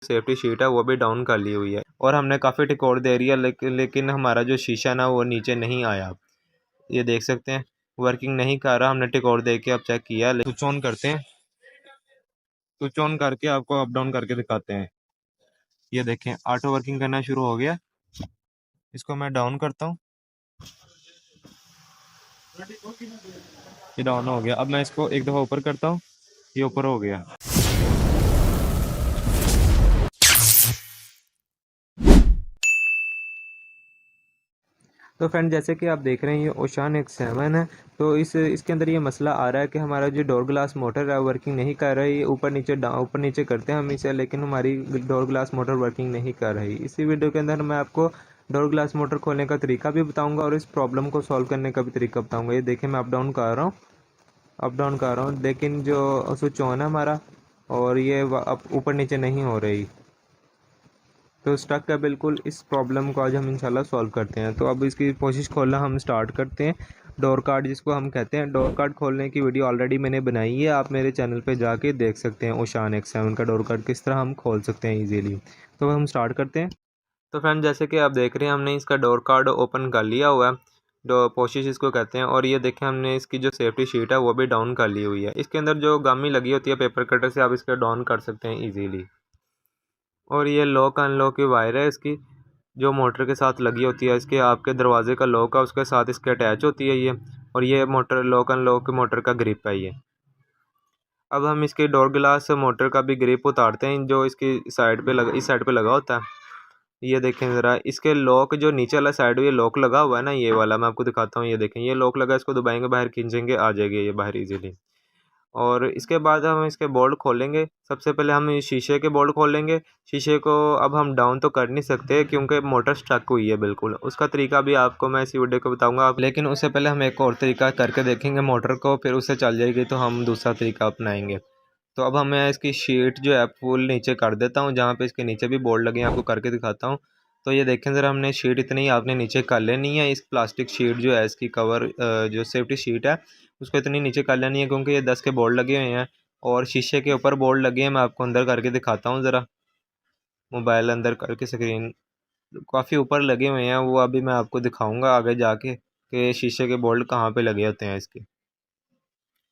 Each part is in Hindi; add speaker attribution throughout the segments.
Speaker 1: सेफ्टी शीट है वो भी डाउन कर ली हुई है और हमने काफ़ी टिकोर दे रही है, लेकिन हमारा जो शीशा ना वो नीचे नहीं आया। ये देख सकते हैं वर्किंग नहीं कर रहा। हमने टिकोर दे के अब चेक किया। स्विच ऑन करते हैं, स्विच ऑन करके आपको अप डाउन करके दिखाते हैं। ये देखें ऑटो वर्किंग करना शुरू हो गया। इसको मैं डाउन करता हूँ, ये डाउन हो गया। अब मैं इसको एक दफ़ा ऊपर करता हूँ, ये ऊपर हो गया। तो फ्रेंड जैसे कि आप देख रहे हैं ये ओशान X7 है। तो इसके अंदर ये मसला आ रहा है कि हमारा जो डोर ग्लास मोटर है वर्किंग नहीं कर रही है। ऊपर नीचे करते हैं हम इसे, लेकिन हमारी डोर ग्लास मोटर वर्किंग नहीं कर रही। इसी वीडियो के अंदर मैं आपको डोर ग्लास मोटर खोलने का तरीका भी बताऊंगा और इस प्रॉब्लम को सॉल्व करने का भी तरीका बताऊंगा। ये देखिए मैं अप डाउन कर रहा हूँ, अप डाउन कर रहा हूँ, लेकिन जो स्विच ऑन है हमारा और ये ऊपर नीचे नहीं हो रही, तो स्टक है बिल्कुल। इस प्रॉब्लम को आज हम इंशाल्लाह सॉल्व करते हैं। तो अब इसकी कोशिश खोलना हम स्टार्ट करते हैं। डोर कार्ड जिसको हम कहते हैं, डोर कार्ड खोलने की वीडियो ऑलरेडी मैंने बनाई है, आप मेरे चैनल पे जाके देख सकते हैं ओशान X7 का डोर कार्ड किस तरह हम खोल सकते हैं इजीली। तो हम स्टार्ट करते हैं। तो फ्रेंड जैसे कि आप देख रहे हैं हमने इसका डोर कार्ड ओपन कर लिया हुआ है, जो पोशिश इसको कहते हैं। और ये देखें हमने इसकी जो सेफ्टी शीट है वो भी डाउन कर ली हुई है। इसके अंदर जो गामी लगी होती है पेपर कटर से आप इसका डाउन कर सकते हैं ईजीली। और ये लॉक अनलॉक की वायर है इसकी, जो मोटर के साथ लगी होती है। इसके आपके दरवाजे का लॉक है उसके साथ इसके अटैच होती है ये। और ये मोटर लॉक अनलॉक की मोटर का ग्रिप है ये। अब हम इसके डोर ग्लास मोटर का भी ग्रिप उतारते हैं, जो इसकी साइड पे लगा, इस साइड पे लगा होता है। ये देखें ज़रा, इसके लॉक जो नीचे वाला साइड ये लॉक लगा हुआ है ना, ये वाला मैं आपको दिखाता हूँ। ये देखें ये लॉक लगा है, इसको दबाएंगे बाहर खींचेंगे आ जाएगी ये बाहर इजीली। और इसके बाद हम इसके बोल्ट खोलेंगे। सबसे पहले हम इस शीशे के बोल्ट खोलेंगे। शीशे को अब हम डाउन तो कर नहीं सकते क्योंकि मोटर स्टक हुई है बिल्कुल। उसका तरीका भी आपको मैं इसी वीडियो को बताऊंगा, लेकिन उससे पहले हम एक और तरीका करके देखेंगे मोटर को, फिर उससे चल जाएगी तो हम दूसरा तरीका अपनाएंगे। तो अब हमें इसकी शीट जो है फुल नीचे कर देता हूँ, जहाँ पे इसके नीचे भी बोल्ट लगे हैं आपको करके दिखाता हूँ। तो ये देखें ज़रा, हमने शीट इतनी आपने नीचे कर लेनी है। इस प्लास्टिक शीट जो है इसकी कवर जो सेफ्टी शीट है उसको इतनी नीचे कर लेनी है, क्योंकि ये 10 के बोल्ट लगे हुए हैं और शीशे के ऊपर बोल्ट लगे हैं। मैं आपको अंदर करके दिखाता हूँ ज़रा, मोबाइल अंदर करके स्क्रीन काफ़ी ऊपर लगे हुए हैं, वो अभी मैं आपको दिखाऊँगा आगे जाके कि शीशे के बोल्ट कहाँ पे लगे होते हैं इसके।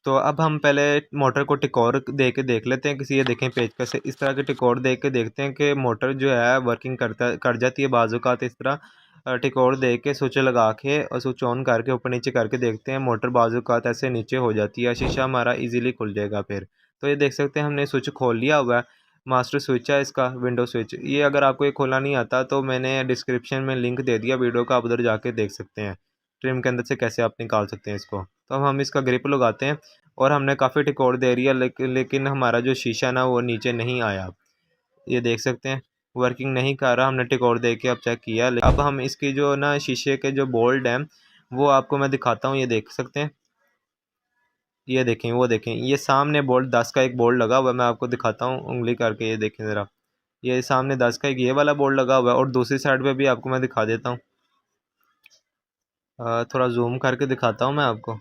Speaker 1: तो अब हम पहले मोटर को टिकोर दे के देख लेते हैं किसी, ये देखें पेचकस से इस तरह के टिकोर दे के देखते हैं कि मोटर जो है वर्किंग कर जाती है बाजूकात। इस तरह टिकोर दे के स्विच लगा के और स्विच ऑन करके ऊपर नीचे करके देखते हैं, मोटर बाजूकात ऐसे नीचे हो जाती है, शीशा हमारा इजीली खुल जाएगा फिर। तो ये देख सकते हैं हमने स्विच खोल लिया हुआ है, मास्टर स्विच है इसका, विंडो स्विच। ये अगर आपको ये खोलना नहीं आता तो मैंने डिस्क्रिप्शन में लिंक दे दिया वीडियो का, आप उधर जाके देख सकते हैं ट्रिम के अंदर से कैसे आप निकाल सकते हैं इसको। तो अब हम इसका ग्रिप लगाते हैं और हमने काफ़ी टिकोर दे रही है, लेकिन हमारा जो शीशा ना वो नीचे नहीं आया। ये देख सकते हैं वर्किंग नहीं कर रहा। हमने टिकोर दे के अब चेक किया। अब हम इसकी जो ना शीशे के जो बोल्ट हैं वो आपको मैं दिखाता हूँ, ये देख सकते हैं। ये देखें, वो देखें, ये सामने बोल्ट 10 का एक बोल्ट लगा हुआ है, मैं आपको दिखाता हूँ उंगली करके। ये देखें ज़रा, ये सामने 10 का एक ये वाला बोल्ट लगा हुआ है और दूसरी साइड पे भी आपको मैं दिखा देता हूँ। थोड़ा जूम करके दिखाता हूँ मैं आपको।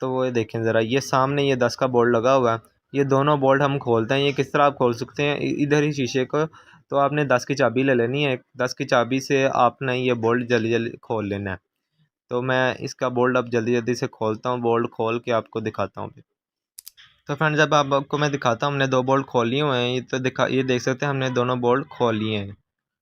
Speaker 1: तो वो ये देखें ज़रा, ये सामने ये 10 का बोल्ट लगा हुआ है। ये दोनों बोल्ट हम खोलते हैं। ये किस तरह आप खोल सकते हैं, इधर ही शीशे को, तो आपने 10 की चाबी ले लेनी है। 10 की चाबी से आपने ये बोल्ट जल्दी जल्दी खोल लेना है। तो मैं इसका बोल्ट अब जल्दी जल्दी से खोलता हूँ, बोल्ट खोल के आपको दिखाता हूँ। तो फ्रेंड जब आपको मैं दिखाता हूँ, हमने 2 बोल्ट खोल लिए हुए हैं। ये देख सकते हैं हमने दोनों बोल्ट खोल लिए हैं।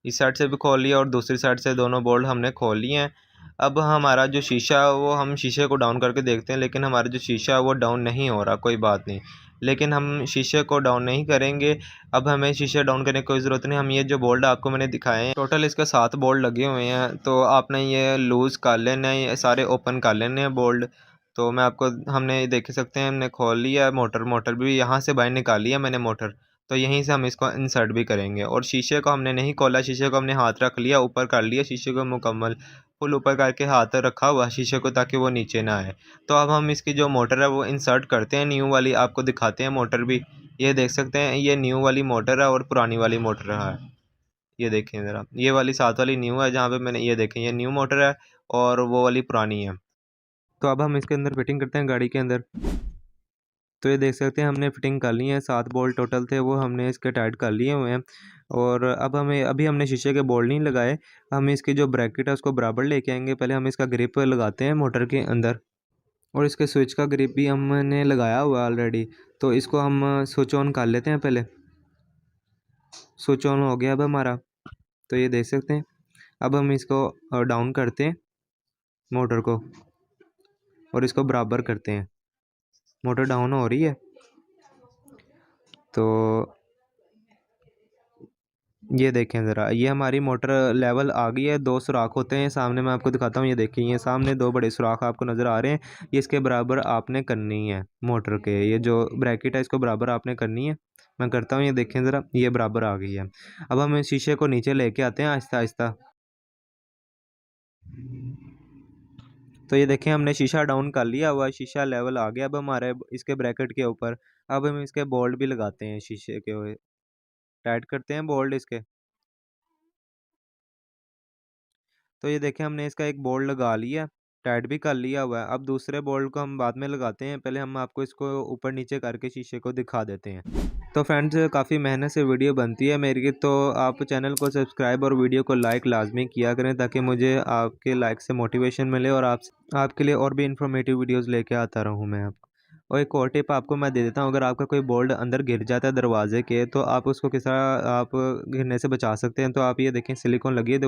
Speaker 1: इस साइड से भी खोल लिया और दूसरी साइड से दोनों बोल्ट हमने खोल लिए हैं। अब हमारा जो शीशा है वो हम शीशे को डाउन करके देखते हैं, लेकिन हमारा जो शीशा है वो डाउन नहीं हो रहा। कोई बात नहीं, लेकिन हम शीशे को डाउन नहीं करेंगे। अब हमें शीशे डाउन करने की कोई ज़रूरत नहीं। हम ये जो बोल्ट आपको मैंने दिखाए हैं, टोटल इसके 7 बोल्ट लगे हुए हैं। तो आपने ये लूज़ कर लेना है, ये सारे ओपन कर लेने हैं बोल्ट। तो मैं आपको, हमने देख सकते हैं हमने खोल लिया है। मोटर भी यहाँ से बाहर निकाल लिया मैंने मोटर, तो यहीं से हम इसको इंसर्ट भी करेंगे। और शीशे को हमने नहीं खोला, शीशे को हमने हाथ रख लिया, ऊपर कर लिया शीशे को मुकम्मल फुल ऊपर करके हाथ रखा हुआ शीशे को, ताकि वो नीचे ना आए। तो अब हम इसकी जो मोटर है वो इंसर्ट करते हैं, न्यू वाली आपको दिखाते हैं मोटर भी। ये देख सकते हैं ये न्यू वाली मोटर है और पुरानी वाली मोटर है। ये देखें ज़रा, ये वाली 7 वाली न्यू है, जहाँ पे मैंने, ये देखें ये न्यू मोटर है और वो वाली पुरानी है। तो अब हम इसके अंदर फिटिंग करते हैं गाड़ी के अंदर। तो ये देख सकते हैं हमने फिटिंग कर ली है, 7 बोल्ट टोटल थे वो हमने इसके टाइट कर लिए हुए हैं। और अब हमें अभी हमने शीशे के बोल्ट नहीं लगाए, हम इसकी जो ब्रैकेट है उसको बराबर लेके आएंगे। पहले हम इसका ग्रिप लगाते हैं मोटर के अंदर, और इसके स्विच का ग्रिप भी हमने लगाया हुआ है ऑलरेडी। तो इसको हम स्विच ऑन कर लेते हैं पहले। स्विच ऑन हो गया अब हमारा, तो ये देख सकते हैं। अब हम इसको डाउन करते हैं मोटर को, और इसको बराबर करते हैं। मोटर डाउन हो रही है, तो ये देखें ज़रा, ये हमारी मोटर लेवल आ गई है। 2 सुराख होते हैं सामने, मैं आपको दिखाता हूँ। ये देखिए, ये सामने 2 बड़े सुराख आपको नज़र आ रहे हैं। ये इसके बराबर आपने करनी है मोटर के, ये जो ब्रैकेट है इसको बराबर आपने करनी है। मैं करता हूँ, ये देखें ज़रा, ये बराबर आ गई है। अब हम इस शीशे को नीचे लेके आते हैं आहिस्ता आहिस्ता। तो ये देखें, हमने शीशा डाउन कर लिया हुआ, शीशा लेवल आ गया अब हमारे इसके ब्रैकेट के ऊपर। अब हम इसके बोल्ट भी लगाते हैं शीशे के, टाइट करते हैं बोल्ट इसके। तो ये देखें, हमने इसका एक बोल्ट लगा लिया, टाइट भी कर लिया हुआ है। अब दूसरे बोल्ट को हम बाद में लगाते हैं, पहले हम आपको इसको ऊपर नीचे करके शीशे को दिखा देते हैं। तो फ्रेंड्स, काफ़ी मेहनत से वीडियो बनती है मेरी, तो आप चैनल को सब्सक्राइब और वीडियो को लाइक लाजमी किया करें, ताकि मुझे आपके लाइक से मोटिवेशन मिले और आपके लिए और भी इंफॉर्मेटिव वीडियोस लेके आता रहूँ मैं आपको। और एक और टिप आपको मैं दे देता हूँ, अगर आपका कोई बोल्ट अंदर गिर जाता है दरवाजे के, तो आप उसको किस तरह आप गिरने से बचा सकते हैं। तो आप ये देखें, सिलिकॉन लगी है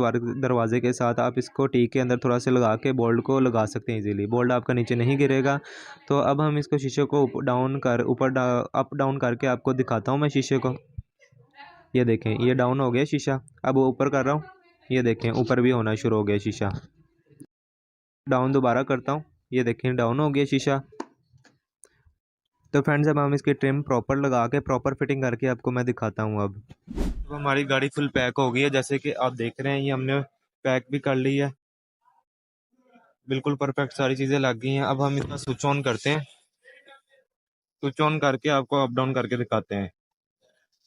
Speaker 1: दरवाजे के साथ, आप इसको टी के अंदर थोड़ा सा लगा के बोल्ट को लगा सकते हैं इजीली, बोल्ट आपका नीचे नहीं गिरेगा। तो अब हम इसको शीशे को अप डाउन करके आपको दिखाता हूँ मैं शीशे को। ये देखें, ये डाउन हो गया शीशा, अब ऊपर कर रहा हूँ, ये देखें ऊपर भी होना शुरू हो गया शीशा। डाउन दोबारा करता हूँ, ये देखें डाउन हो गया शीशा। तो फ्रेंड्स, अब हम इसकी ट्रिम प्रॉपर लगा के प्रॉपर फिटिंग करके आपको मैं दिखाता हूँ। अब हमारी गाड़ी फुल पैक हो गई है, जैसे कि आप देख रहे हैं, ये हमने पैक भी कर ली है, बिल्कुल परफेक्ट सारी चीज़ें लग गई हैं। अब हम इसका स्विच ऑन करते हैं, स्विच ऑन करके आपको अप डाउन करके दिखाते हैं।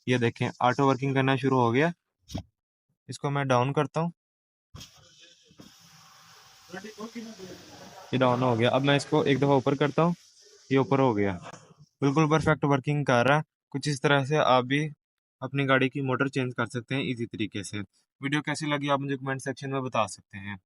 Speaker 1: ये देखें, ऑटो वर्किंग करना शुरू हो गया। इसको मैं डाउन करता हूँ, ये डाउन हो गया। अब मैं इसको एक दफ़ा ऊपर करता हूँ, ये ऊपर हो गया। बिल्कुल परफेक्ट वर्किंग कर रहा है। कुछ इस तरह से आप भी अपनी गाड़ी की मोटर चेंज कर सकते हैं इजी तरीके से। वीडियो कैसी लगी आप मुझे कमेंट सेक्शन में बता सकते हैं।